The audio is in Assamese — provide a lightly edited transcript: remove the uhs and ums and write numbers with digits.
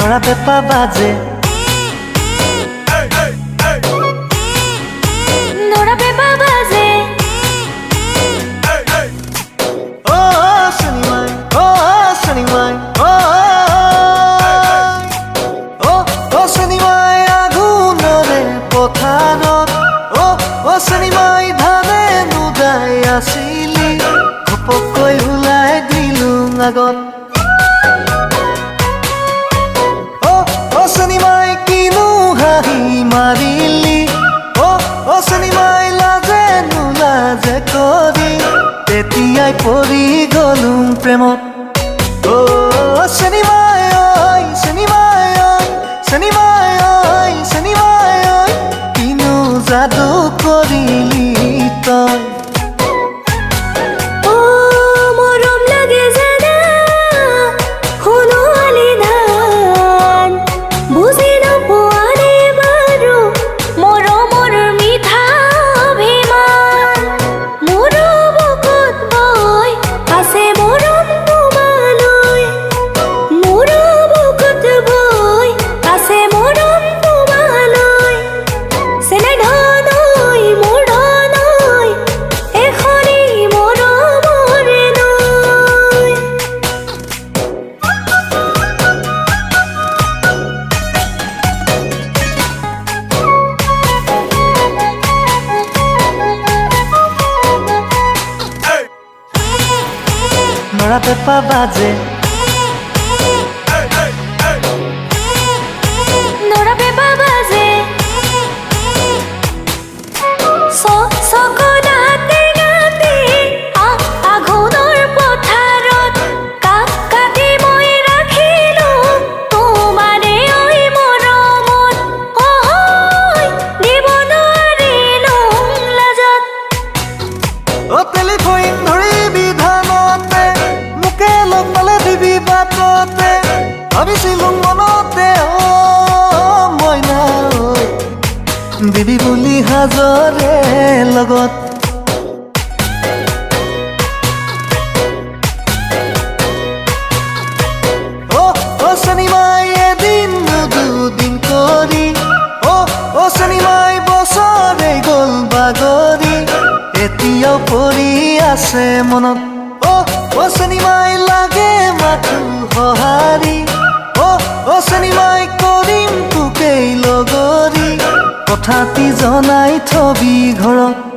নৰা পেঁপা বাজে নৰা পেঁপা বাজে ও শনিমাই ও শনিমাই ও শনিমাই আগুনৰে পথাৰত ও শনিমাই ধানে নুদাই আছিলি ঘপককৈ ওলাই দিলো আগত শনিমাই কিনো হাঁহি মাৰিলি ও শনিমাই লাজে নোলাজে কৰি তেতিয়াই পৰি গ'লোং প্ৰেমত ও শনিমাই ঐ শনিমাই ঐ শনিমাই ঐ শনিমাই ঐ কিনো যাদু কৰিলি তই নৰা পেঁপা বাজে নৰা পেঁপা বাজে চকলাতে গাতে আঘোণৰ পথাৰত কাক কাটি মই ৰাখিলো তোমাৰে ঐ মৰমত দিব নোৱাৰিলো লাজত ও টেলিফোন ধৰিবি ধানতে মোকে লগ পালে দিবি বাটতে ভাবিছিলো মনতে মইনা দিবি বুলি হাজৰে লগত ও শনিমাই এদিন দুদিন কৰি ও শনিমাই বছৰে গ'ল বাগৰি এতিয়াও পৰি আছে মনত ও শনিমাই লাগে মাথো সঁহাৰি ও শনিমাই কৰিম তোকেই লগৰী কথাটি জনাই থবি ঘৰত